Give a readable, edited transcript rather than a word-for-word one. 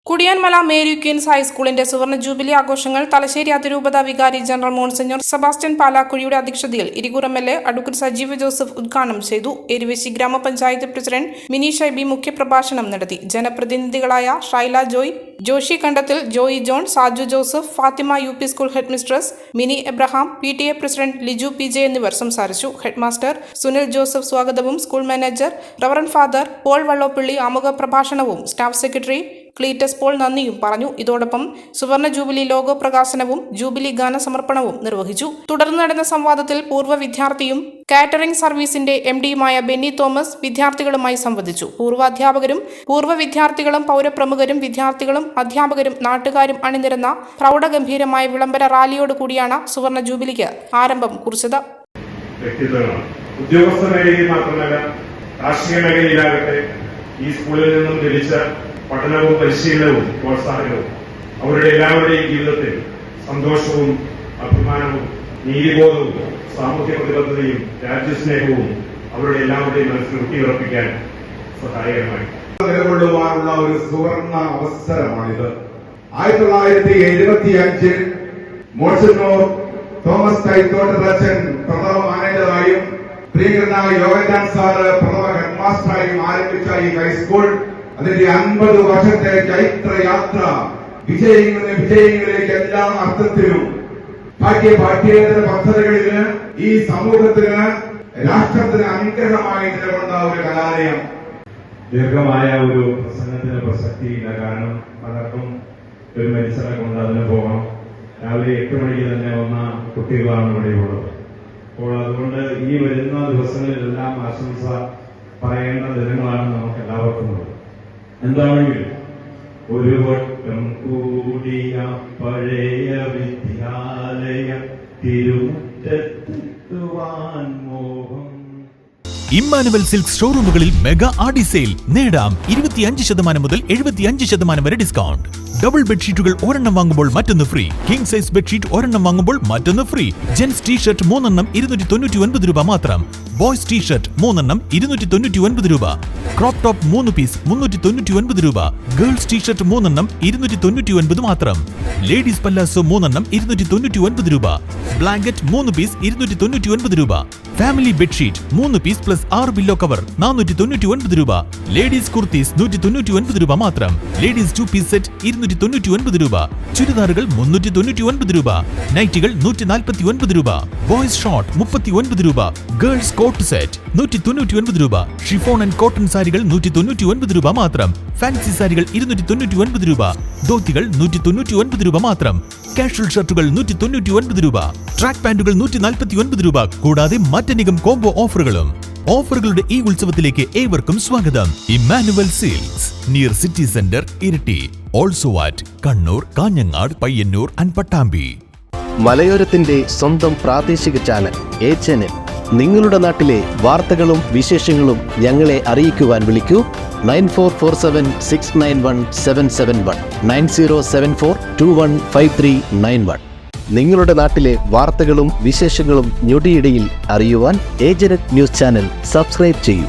Kudiyanmala Mary Queen's ഹൈസ്കൂളിന്റെ സുവർണ jubilee ആഘോഷങ്ങൾ തലശ്ശേരി അതിരൂപത വികാരി ജനറൽ മോൺസിഞ്ഞോർ സെബാസ്റ്റ്യൻ പാലാക്കുഴിയുടെ അധ്യക്ഷതയിൽ Irikkur MLA advocate Sajeev Joseph ഉദ്ഘാടനം ചെയ്തു. എരുവേശി ഗ്രാമപഞ്ചായത്ത് പ്രസിഡന്റ് മിനി ഷൈബി മുഖ്യപ്രഭാഷണം നടത്തി. ജനപ്രതിനിധികളായ Shaila Joy, Joshi Kandathil, Joy John, Saju Joseph, Fathima UP school head mistress Mini Abraham, PTA president Liju PJ എന്നിവർ സംസാരിച്ചു. ഹെഡ് മാസ്റ്റർ സുനിൽ ജോസഫ് സ്വാഗതവും school manager reverend father Paul Vallopally ആമുഖ പ്രഭാഷണവും സ്റ്റാഫ് സെക്രട്ടറി ക്ലീറ്റസ് പോൾ നന്ദിയും പറഞ്ഞു. ഇതോടൊപ്പം സുവർണ ജൂബിലി ലോഗോ പ്രകാശനവും ജൂബിലി ഗാന സമർപ്പണവും നിർവഹിച്ചു. തുടർന്ന് നടന്ന സംവാദത്തിൽ പൂർവ്വ വിദ്യാർത്ഥിയും കാറ്ററിംഗ് സർവീസിന്റെ MDയുമായ ബെന്നി തോമസ് വിദ്യാർത്ഥികളുമായി സംവദിച്ചു. പൂർവ്വാധ്യാപകരും പൂർവ്വ വിദ്യാർത്ഥികളും പൗരപ്രമുഖരും വിദ്യാർത്ഥികളും അധ്യാപകരും നാട്ടുകാരും അണിനിരന്ന പ്രൗഢഗംഭീരമായ വിളംബര റാലിയോടുകൂടിയാണ് സുവർണ ജൂബിലിക്ക് ആരംഭം കുറിച്ചത്. ഉദ്യോഗസ്ഥ മേഖലയിൽ മാത്രമല്ല, കാർഷിക മേഖലയിലാകട്ടെ ഈ സ്കൂളിൽ നിന്നും ലഭിച്ച പഠനവും പരിശീലനവും പ്രോത്സാഹനവും അവരുടെ എല്ലാവരുടെയും ജീവിതത്തിൽ സന്തോഷവും അഭിമാനവും നീതിബോധവും സാമൂഹ്യ പ്രതിബദ്ധതയും രാജ്യസ്നേഹവും അവരുടെ എല്ലാവരുടെയും മനസ്സിൽ ഊട്ടിയുറപ്പിക്കാൻ സഹായകരമായി നിലകൊള്ളുവാനുള്ള ഒരു സുവർണ അവസരമാണിത്. 1975 മോൺസിഞ്ഞോർ തോമസ് കൈത്തോട്ടത്തച്ഛൻ പ്രഥമ മാനേജറായും പ്രിയങ്കരനായ യോഗൻ സാറ് പ്രഥമ ഹെഡ് മാസ്റ്ററായും ആരംഭിച്ച ഈ ഹൈസ്കൂൾ അതിന്റെ 50 വർഷത്തെ ചൈത്രയാത്ര വിജയങ്ങളിലേക്ക് എല്ലാ അർത്ഥത്തിലും പാഠ്യേതര പദ്ധതികളില് ഈ സമൂഹത്തിന് രാഷ്ട്രത്തിന് അനുഗ്രഹമായി നിലകൊണ്ട ഒരു കലാലയം. ദീർഘമായ ഒരു പ്രസംഗത്തിന് പ്രസക്തിയില്ല. കാരണം പലർക്കും ഒരു മത്സരം കൊണ്ട് അതിന് പോകണം. രാവിലെ 8 മണിക്ക് തന്നെ വന്ന കുട്ടികളാണ് ഇവിടെയുള്ളത്. അപ്പോൾ അതുകൊണ്ട് ഈ വരുന്ന ദിവസങ്ങളിലെല്ലാം ആശംസ പറയേണ്ട ദിനങ്ങളാണ് നമുക്ക് എല്ലാവർക്കും ഉള്ളത്. എന്താണെങ്കിലും ഒരു വട്ടം കൂടിയ പഴയ വിദ്യാലയ തിരുമുറ്റത്തെത്തുവാൻ മോഹം. ഇമ്മാനുവൽ സിൽക്ക് ഷോറൂമുകളിൽ മെഗാ ആഡി സെയിൽ നേടാം 25% മുതൽ 75% വരെ ഡിസ്കൗണ്ട്. ഡബിൾ ബെഡ്ഷീറ്റുകൾ ഒരെണ്ണം വാങ്ങുമ്പോൾ മറ്റൊന്ന് ഫ്രീ. കിങ് സൈസ് ബെഡ്ഷീറ്റ് ഒരെണ്ണം വാങ്ങുമ്പോൾ മറ്റൊന്ന് ഫ്രീ. ജെൻസ് ടീഷർട്ട് 3 എണ്ണം 299 രൂപ മാത്രം. ബോയ്സ് ടീഷർട്ട് 3 എണ്ണം 299 രൂപ. ക്രോപ്പ് ടോപ്പ് 3 പീസ് 399 രൂപ. ഗേൾസ് ടീഷർട്ട് 3 എണ്ണം 299 മാത്രം. ലേഡീസ് പല്ലാസോ 3 എണ്ണം 299 രൂപ. ബ്ലാങ്കറ്റ് 3 പീസ് 299 രൂപ. Family bedsheet 3 piece plus 6 pillow cover 499 രൂപ. ലേഡീസ് കുർത്തീസ് 199 രൂപ മാത്രം. ലേഡീസ് 2 പീസ് സെറ്റ് 299 രൂപ. ചുരിദാറുകൾ 399 രൂപ. നൈറ്റികൾ 149 രൂപ. ബോയ്സ് ഷോർട്ട് 39 രൂപ. ഗേൾസ് കോട്ട് സെറ്റ് 199 രൂപ. ഷിഫോൺ ആൻഡ് കോട്ടൺ സാരികൾ 199 രൂപ മാത്രം. ഫാൻസി സാരികൾ 299 രൂപ. ധോത്തികൾ 199 രൂപ മാത്രം. കാഷ്വൽ ഷർട്ടുകൾ 199 രൂപ. ട്രാക്ക് പാന്റുകൾ 149 രൂപ. കൂടാതെ മറ്റനേകം കോംബോ ഓഫറുകളും. ഓഫറുകളുടെ ഈ ഉത്സവത്തിലേക്ക് ഏവർക്കും സ്വാഗതം. Emmanuel silks near city centre Iritty. Also at Kannur, Kanhangad, Payyanur and Pattambi. മലയോരത്തിന്റെ സ്വന്തം പ്രാദേശിക ചാനൽ HNN. നിങ്ങളുടെ നാട്ടിലെ വാർത്തകളും വിശേഷങ്ങളും ഞങ്ങളെ അറിയിക്കുവാൻ വിളിക്കൂ 9447691771 9074215391. നിങ്ങളുടെ നാട്ടിലെ വാർത്തകളും വിശേഷങ്ങളും ഞൊടിയിടയിൽ അറിയുവാൻ ഏജനറ്റ് ന്യൂസ് ചാനൽ സബ്സ്ക്രൈബ് ചെയ്യൂ.